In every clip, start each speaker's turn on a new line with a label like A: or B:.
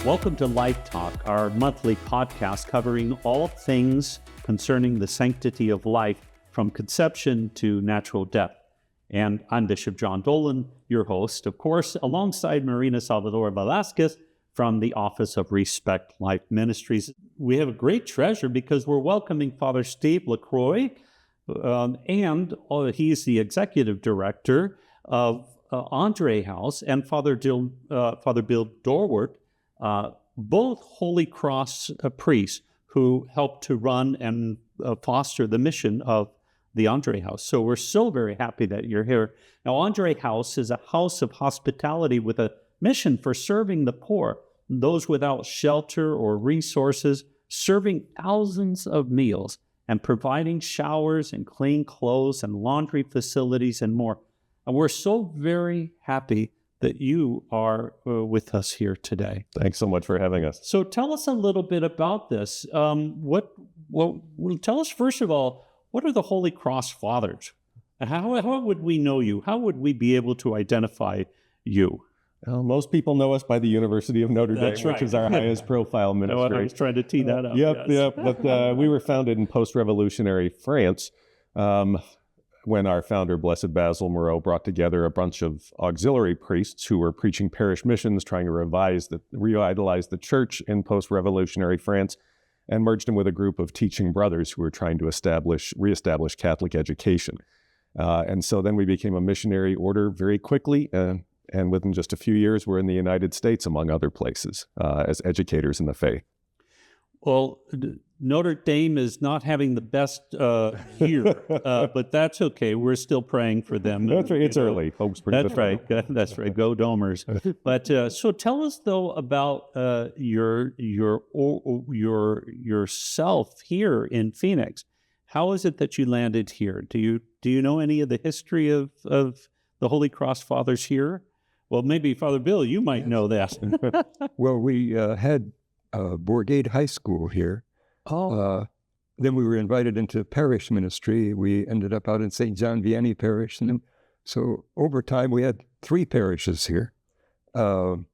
A: Welcome to Life Talk, our monthly podcast covering all things concerning the sanctity of life from conception to natural death. And I'm Bishop John Dolan, your host, of course, alongside Marina Salvador-Velasquez from the Office of Respect Life Ministries. We have a great treasure because we're welcoming Father Steve Lacroix, and he's the executive director of Andre House, and Father Bill Dorwart, both Holy Cross priests who help to run and foster the mission of the Andre House. So we're so very happy that you're here. Now, Andre House is a house of hospitality with a mission for serving the poor, those without shelter or resources, serving thousands of meals and providing showers and clean clothes and laundry facilities and more. And we're so very happy that you are with us here today.
B: Thanks so much for having us.
A: So tell us a little bit about this. Tell us, first of all, what are the Holy Cross Fathers? How would we know you? How would we be able to identify you?
B: Well, most people know us by the University of Notre Dame,
A: That's right.
B: which is our highest profile ministry.
A: I was trying to tee that up.
B: Yep. But we were founded in post-revolutionary France when our founder, Blessed Basil Moreau, brought together a bunch of auxiliary priests who were preaching parish missions, trying to revitalize the church in post-revolutionary France, and merged them with a group of teaching brothers who were trying to reestablish Catholic education. And so then we became a missionary order very quickly, and within just a few years, we're in the United States, among other places, as educators in the faith.
A: Well, Notre Dame is not having the best year, but that's okay. We're still praying for them.
B: That's right. It's early.
A: That's right. That's right. Go Domers. But so tell us though about yourself here in Phoenix. How is it that you landed here? Do you know any of the history of the Holy Cross Fathers here? Well, maybe Father Bill, you might know that.
C: Well, we had Bourgade High School here. Then we were invited into parish ministry. We ended up out in St. John Vianney Parish. And so over time, we had 3 parishes here. And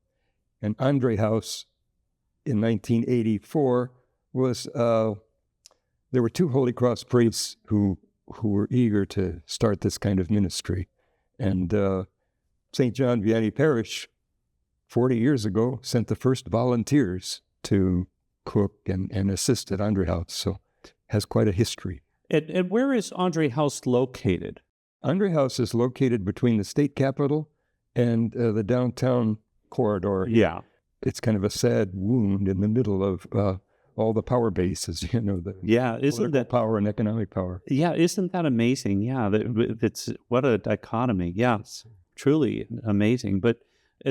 C: Andre House in 1984 was, there were 2 Holy Cross priests who were eager to start this kind of ministry. And St. John Vianney Parish, 40 years ago, sent the first volunteers to cook and assist at Andre House, so has quite a history.
A: And where is Andre House located?
C: Andre House is located between the state capitol and the downtown corridor.
A: Yeah.
C: It's kind of a sad wound in the middle of all the power bases, the
A: isn't that
C: power and economic power?
A: Yeah, isn't that amazing? Yeah, it's what a dichotomy. Yeah, it's truly amazing. But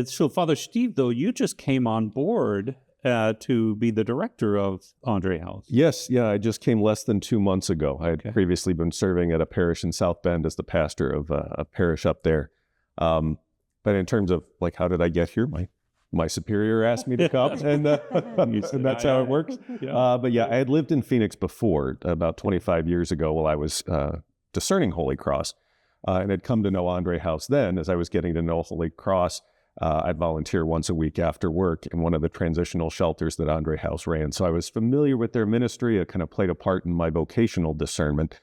A: so, Father Steve, though, you just came on board to be the director of Andre House.
B: Yes, I just came less than 2 months ago. I had previously been serving at a parish in South Bend as the pastor of a parish up there. But in terms of how did I get here? My superior asked me to come, and that's how it works. But I had lived in Phoenix before, about 25 years ago, while I was discerning Holy Cross, and had come to know Andre House then. As I was getting to know Holy Cross, I'd volunteer once a week after work in one of the transitional shelters that Andre House ran. So I was familiar with their ministry. It kind of played a part in my vocational discernment.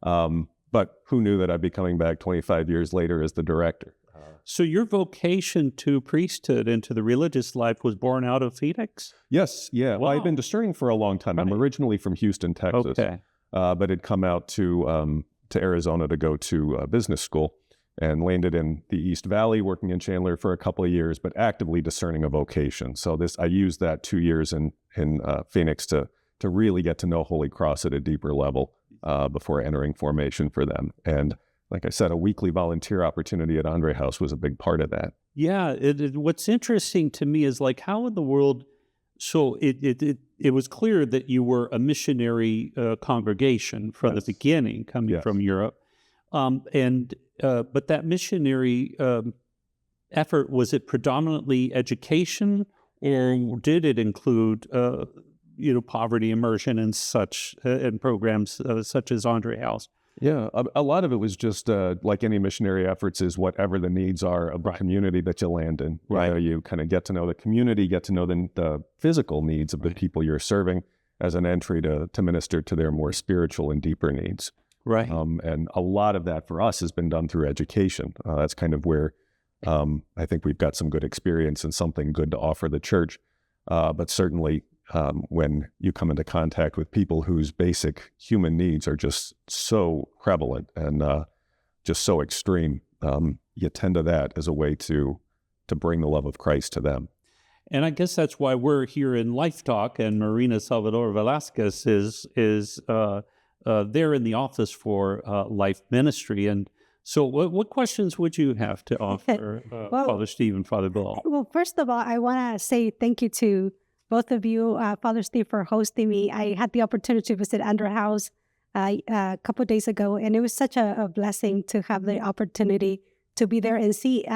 B: But who knew that I'd be coming back 25 years later as the director?
A: So your vocation to priesthood and to the religious life was born out of Phoenix?
B: Yes, yeah. Wow. Well, I've been discerning for a long time. Right. I'm originally from Houston, Texas, but had come out to Arizona to go to business school, and landed in the East Valley, working in Chandler for a couple of years, but actively discerning a vocation. So I used that 2 years in Phoenix to really get to know Holy Cross at a deeper level before entering formation for them. And like I said, a weekly volunteer opportunity at Andre House was a big part of that.
A: Yeah, what's interesting to me is like how in the world. So it was clear that you were a missionary congregation from the beginning, coming from Europe, but that missionary effort, was it predominantly education, or did it include poverty immersion and such and programs such as Andre House?
B: Yeah, a lot of it was just like any missionary efforts is whatever the needs are of the community that you land in.
A: Right.
B: You kind of get to know the community, get to know the physical needs of the people you're serving as an entry to minister to their more spiritual and deeper needs.
A: Right.
B: And a lot of that for us has been done through education. That's kind of where I think we've got some good experience and something good to offer the church. But certainly when you come into contact with people whose basic human needs are just so prevalent and just so extreme, you tend to that as a way to bring the love of Christ to them.
A: And I guess that's why we're here in Life Talk, and Marina Salvador-Velasquez is there in the office for Life Ministry. And so what questions would you have to offer Father Steve and Father Bill?
D: Well, first of all, I want to say thank you to both of you, Father Steve, for hosting me. I had the opportunity to visit Andre House a couple of days ago, and it was such a blessing to have the opportunity to be there and see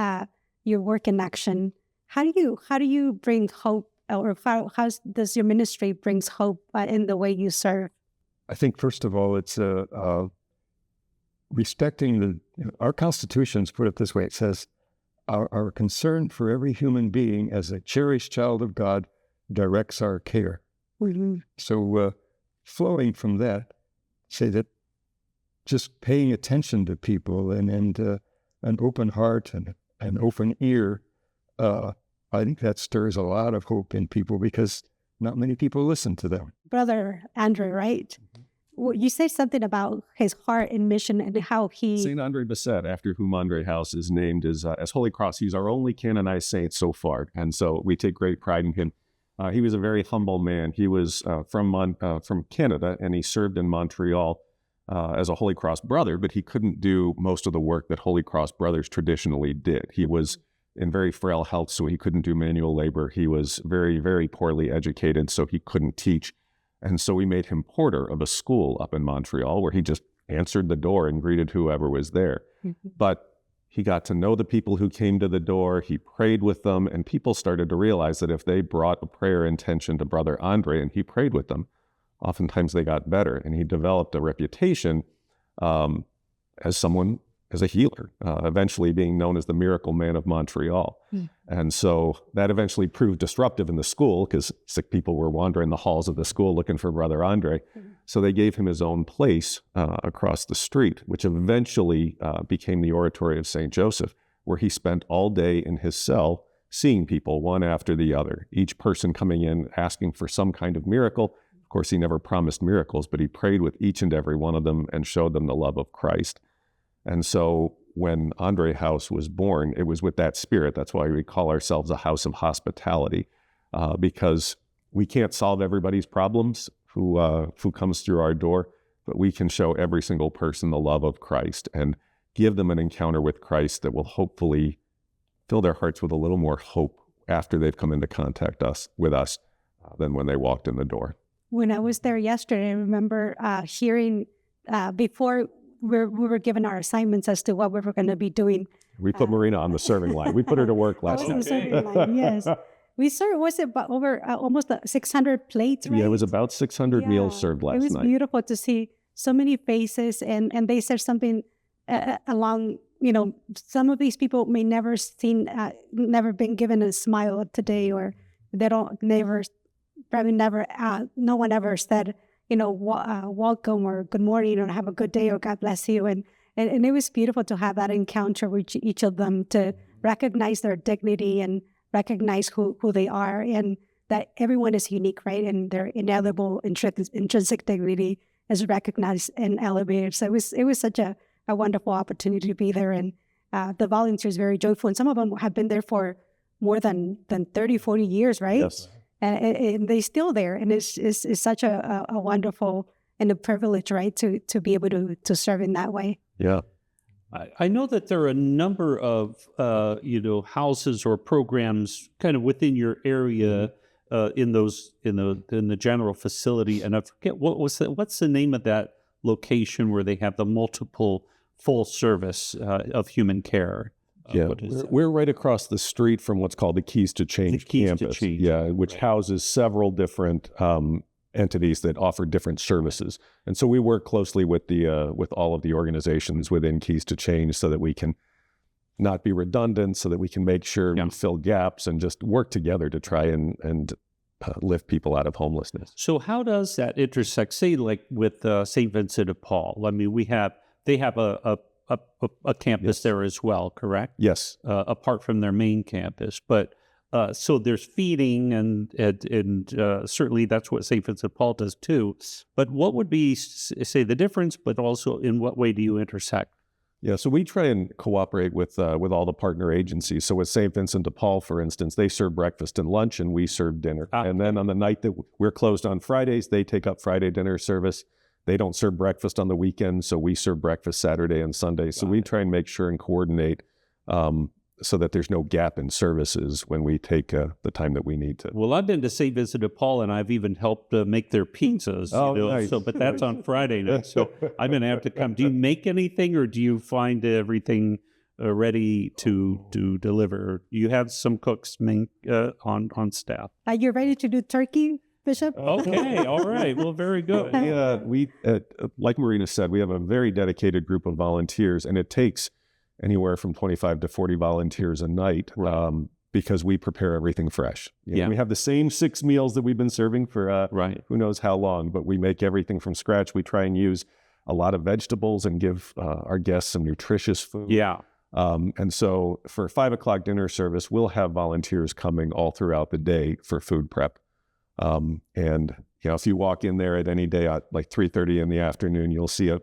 D: your work in action. How do you bring hope, or how does your ministry brings hope in the way you serve?
C: I think, first of all, it's respecting our Constitutions, put it this way. It says, our concern for every human being as a cherished child of God directs our care.
D: Mm-hmm.
C: So flowing from that, say that just paying attention to people and an open heart and an open ear, I think that stirs a lot of hope in people because not many people listen to them.
D: Brother Andre, right?
C: Mm-hmm.
D: Well, you said something about his heart and mission and how he...
B: St. Andre Bessette, after whom Andre House is named, is as Holy Cross. He's our only canonized saint so far, and so we take great pride in him. He was a very humble man. He was from Canada, and he served in Montreal as a Holy Cross brother, but he couldn't do most of the work that Holy Cross brothers traditionally did. He was in very frail health, so he couldn't do manual labor. He was very, very poorly educated, so he couldn't teach. And so we made him porter of a school up in Montreal where he just answered the door and greeted whoever was there.
D: Mm-hmm.
B: But he got to know the people who came to the door. He prayed with them, and people started to realize that if they brought a prayer intention to Brother Andre and he prayed with them, oftentimes they got better. And he developed a reputation as a healer, eventually being known as the Miracle Man of Montreal.
D: Mm.
B: And so that eventually proved disruptive in the school because sick people were wandering the halls of the school looking for Brother Andre.
D: Mm.
B: So they gave him his own place across the street, which eventually became the Oratory of St. Joseph, where he spent all day in his cell seeing people one after the other, each person coming in asking for some kind of miracle. Of course, he never promised miracles, but he prayed with each and every one of them and showed them the love of Christ. And so when Andre House was born, it was with that spirit. That's why we call ourselves a house of hospitality, because we can't solve everybody's problems who comes through our door, but we can show every single person the love of Christ and give them an encounter with Christ that will hopefully fill their hearts with a little more hope after they've come into contact with us than when they walked in the door.
D: When I was there yesterday, I remember hearing before we were given our assignments as to what we were going to be doing.
B: We put Marina on the serving line. We put her to work last night.
D: Yes. We served, was it about over almost 600 plates, right?
B: Yeah, it was about 600 meals served last night.
D: It was beautiful to see so many faces, and they said something along, some of these people may never been given a smile today, or probably never, no one ever said, welcome or good morning or have a good day or God bless you. And it was beautiful to have that encounter with each of them, to recognize their dignity and recognize who they are, and that everyone is unique, right? And their inalienable intrinsic dignity is recognized and elevated. So it was such a wonderful opportunity to be there. And the volunteers very joyful. And some of them have been there for more than 30, 40 years, right?
B: Yes.
D: And they're still there. And it's such a wonderful and a privilege, right, to be able to serve in that way.
B: Yeah.
A: I know that there are a number of houses or programs kind of within your area in the general facility, and I forget what's the name of that location where they have the multiple full service of human care.
B: We're right across the street from what's called the Keys to Change campus. Which houses several different entities that offer different services. And so we work closely with all of the organizations within Keys to Change so that we can not be redundant, so that we can make sure we fill gaps and just work together to try and lift people out of homelessness.
A: So how does that intersect, say, like with St. Vincent de Paul? I mean, they have a campus there as well, correct?
B: Yes.
A: Apart from their main campus, but so there's feeding and certainly that's what St. Vincent de Paul does too. But what would be, say, the difference, but also in what way do you intersect?
B: Yeah, so we try and cooperate with all the partner agencies. So with St. Vincent de Paul, for instance, they serve breakfast and lunch and we serve dinner. And then on the night that we're closed on Fridays, they take up Friday dinner service. They don't serve breakfast on the weekend, so we serve breakfast Saturday and Sunday. So we try and make sure and coordinate so that there's no gap in services when we take the time that we need to.
A: Well, I've been to St. Vincent de Paul, and I've even helped make their pizzas.
B: Nice.
A: But that's on Friday night, so I'm going to have to come. Do you make anything, or do you find everything ready to deliver? You have some cooks on staff.
D: You're ready to do turkey, Bishop?
A: Okay, all right. Well, very good.
B: We like Marina said, we have a very dedicated group of volunteers, and it takes anywhere from 25 to 40 volunteers a night because we prepare everything fresh. We have the same 6 meals that we've been serving for who knows how long, but we make everything from scratch. We try and use a lot of vegetables and give our guests some nutritious food. And so for 5 o'clock dinner service, we'll have volunteers coming all throughout the day for food prep. And if you walk in there at any day at like 3:30 in the afternoon, you'll see a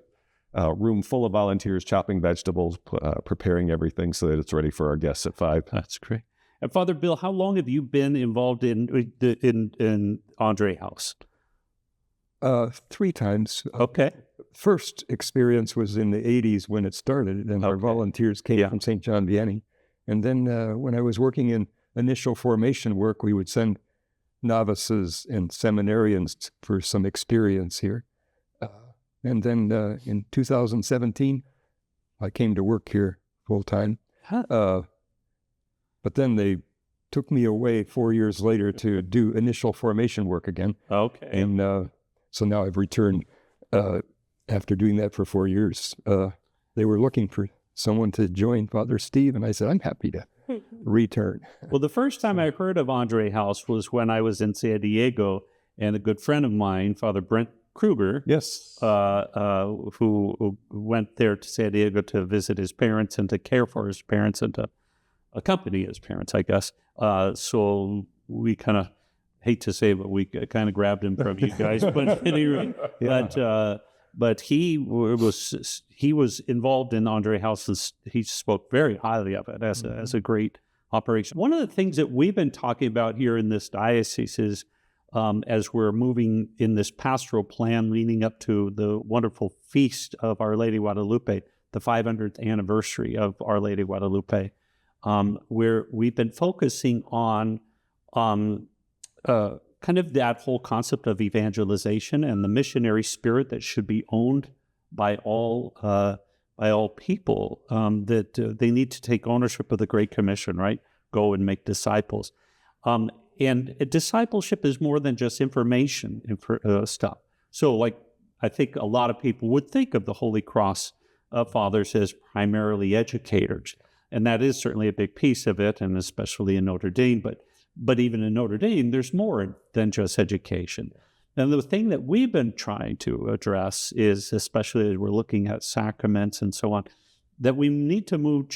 B: room full of volunteers chopping vegetables, preparing everything so that it's ready for our guests at 5.
A: That's great. And Father Bill, how long have you been involved in Andre House?
C: 3 times.
A: Okay.
C: First experience was in the 80s when it started, and our volunteers came from St. John Vianney. And then when I was working in initial formation work, we would send novices and seminarians for some experience here. And then in 2017, I came to work here full time. But then they took me away 4 years later to do initial formation work again.
A: Okay.
C: And so now I've returned after doing that for 4 years. They were looking for someone to join Father Steve, and I said, I'm happy to return.
A: Well, the first time I heard of Andre House was when I was in San Diego, and a good friend of mine, Father Brent Kruger, who went there to San Diego to visit his parents and to care for his parents and to accompany his parents, I guess. So we kind of, hate to say, but we kind of grabbed him from you guys. But anyway, but he was involved in Andre House, and he spoke very highly of it as a great operation. One of the things that we've been talking about here in this diocese is, as we're moving in this pastoral plan leading up to the wonderful feast of Our Lady Guadalupe, the 500th anniversary of Our Lady Guadalupe, where we've been focusing on kind of that whole concept of evangelization and the missionary spirit that should be owned by all people, that they need to take ownership of the Great Commission, right? Go and make disciples. And discipleship is more than just information stuff. So, like, I think a lot of people would think of the Holy Cross Fathers as primarily educators. And that is certainly a big piece of it, and especially in Notre Dame. But even in Notre Dame, there's more than just education. And the thing that we've been trying to address is, especially as we're looking at sacraments and so on, that we need to move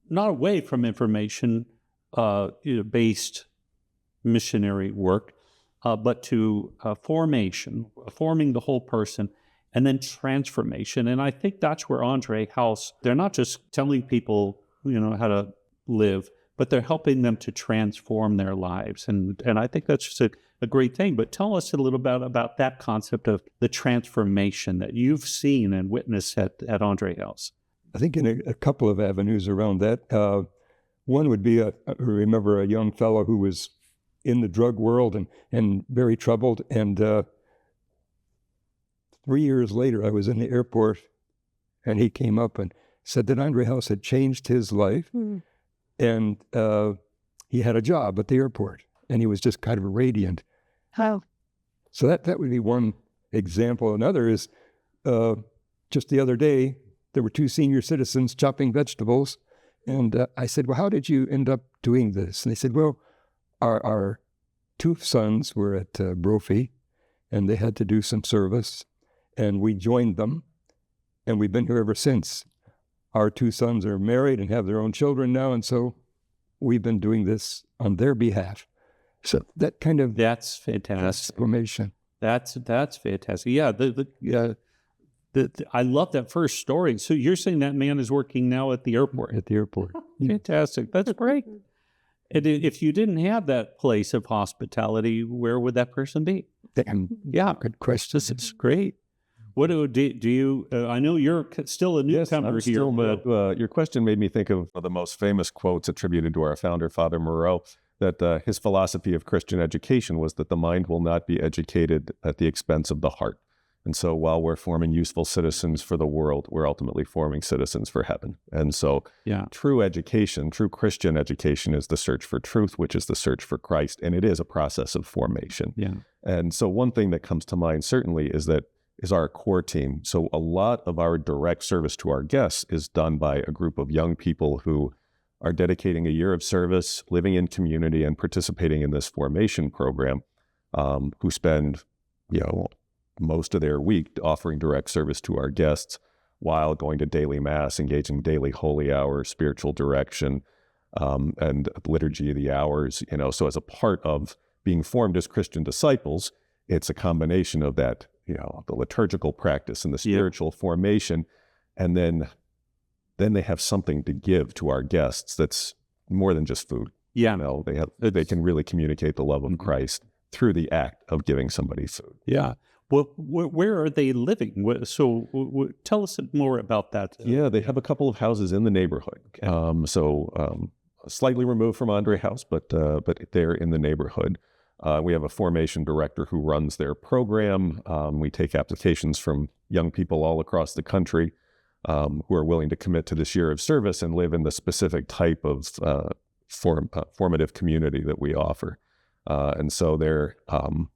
A: not away from information-based missionary work, but to forming the whole person, and then transformation. And I think that's where Andre House, they're not just telling people, how to live, but they're helping them to transform their lives. And I think that's just a great thing. But tell us a little bit about that concept of the transformation that you've seen and witnessed at Andre House.
C: I think in a couple of avenues around that. One would be, I remember a young fellow who was in the drug world and very troubled. And 3 years later, I was in the airport, and he came up and said that Andre House had changed his life. And he had a job at the airport, and he was just kind of radiant.
D: Oh.
C: So that would be one example. Another is just the other day, there were 2 senior citizens chopping vegetables. And I said, well, how did you end up doing this? And they said, well, our 2 sons were at Brophy, and they had to do some service. And we joined them, and we've been here ever since. Our 2 sons are married and have their own children now, and so we've been doing this on their behalf. So that kind of
A: that's fantastic
C: transformation.
A: That's fantastic. Yeah, I love that first story. So you're saying that man is working now at the airport?
C: At the airport.
A: Fantastic. That's great. And if you didn't have that place of hospitality, where would that person be?
C: Yeah, good question.
A: This is great. What do you? I know you're still a newcomer here, but
B: your question made me think of one of the most famous quotes attributed to our founder, Father Moreau, that his philosophy of Christian education was that the mind will not be educated at the expense of the heart. And so while we're forming useful citizens for the world, we're ultimately forming citizens for heaven. And so true education, true Christian education is the search for truth, which is the search for Christ. And it is a process of formation.
A: Yeah.
B: And so one thing that comes to mind certainly is our core team. So a lot of our direct service to our guests is done by a group of young people who are dedicating a year of service, living in community and participating in this formation program, who spend, most of their week offering direct service to our guests while going to daily mass, engaging daily holy hours, spiritual direction, and liturgy of the hours. So as a part of being formed as Christian disciples, it's a combination of that, the liturgical practice and the spiritual formation, and then they have something to give to our guests that's more than just food.
A: Yeah,
B: they can really communicate the love of Christ through the act of giving somebody food.
A: Yeah. Well, where are they living? So tell us more about that.
B: Yeah, they have a couple of houses in the neighborhood. Okay. Slightly removed from Andre House, but they're in the neighborhood. We have a formation director who runs their program. We take applications from young people all across the country who are willing to commit to this year of service and live in the specific type of formative community that we offer. And so they're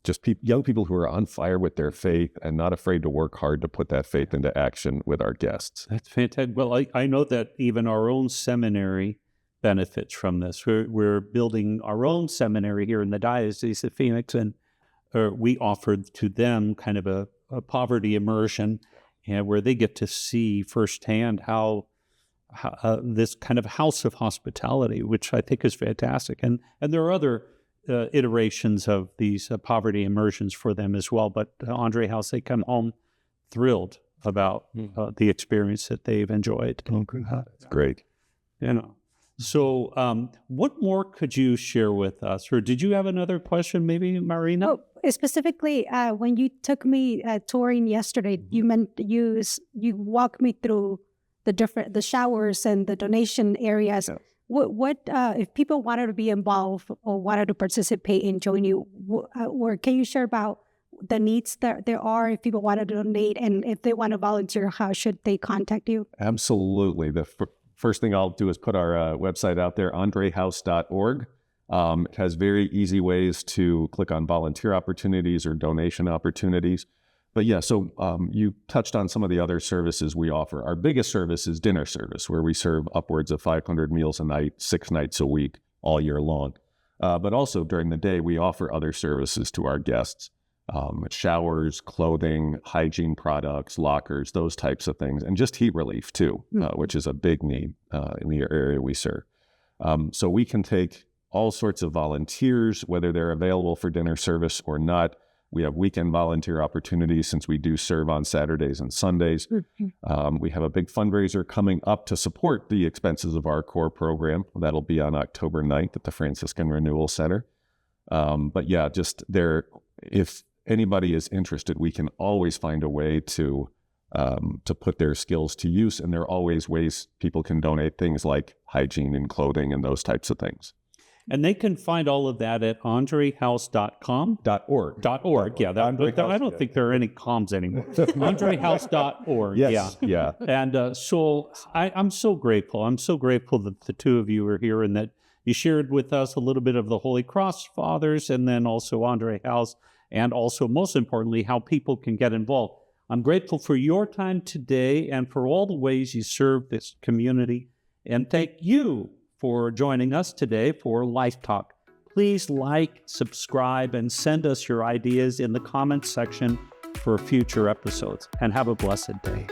B: just young people who are on fire with their faith and not afraid to work hard to put that faith into action with our guests.
A: That's fantastic. Well, I know that even our own seminary benefits from this. We're building our own seminary here in the Diocese of Phoenix, and we offered to them kind of a poverty immersion, where they get to see firsthand how this kind of house of hospitality, which I think is fantastic. And there are other iterations of these poverty immersions for them as well. But Andre House, they come home thrilled about the experience that they've enjoyed.
B: That's great.
A: So what more could you share with us? Or did you have another question, maybe, Marina?
D: Oh, specifically, when you took me touring yesterday, you walked me through the showers and the donation areas. Yeah. What if people wanted to be involved or wanted to participate and join you, or can you share about the needs that there are if people want to donate, and if they want to volunteer, how should they contact you?
B: Absolutely. The first thing I'll do is put our website out there, andrehouse.org. It has very easy ways to click on volunteer opportunities or donation opportunities. But yeah, so you touched on some of the other services we offer. Our biggest service is dinner service, where we serve upwards of 500 meals a night, 6 nights a week, all year long. But also during the day, we offer other services to our guests, showers, clothing, hygiene products, lockers, those types of things, and just heat relief too, which is a big need in the area we serve. So we can take all sorts of volunteers, whether they're available for dinner service or not. We have weekend volunteer opportunities since we do serve on Saturdays and Sundays. We have a big fundraiser coming up to support the expenses of our core program. That'll be on October 9th at the Franciscan Renewal Center. But yeah, just there, if anybody is interested, we can always find a way to put their skills to use. And there are always ways people can donate things like hygiene and clothing and those types of things.
A: And they can find all of that at andrehouse.com.
B: .org.
A: Yeah, I don't think there are any comms anymore. andrehouse.org.
B: Yes. Yeah.
A: And so I'm so grateful. I'm so grateful that the two of you are here and that you shared with us a little bit of the Holy Cross Fathers and then also Andre House, and also, most importantly, how people can get involved. I'm grateful for your time today and for all the ways you serve this community. And thank you for joining us today for Life Talk. Please like, subscribe, and send us your ideas in the comments section for future episodes. And have a blessed day.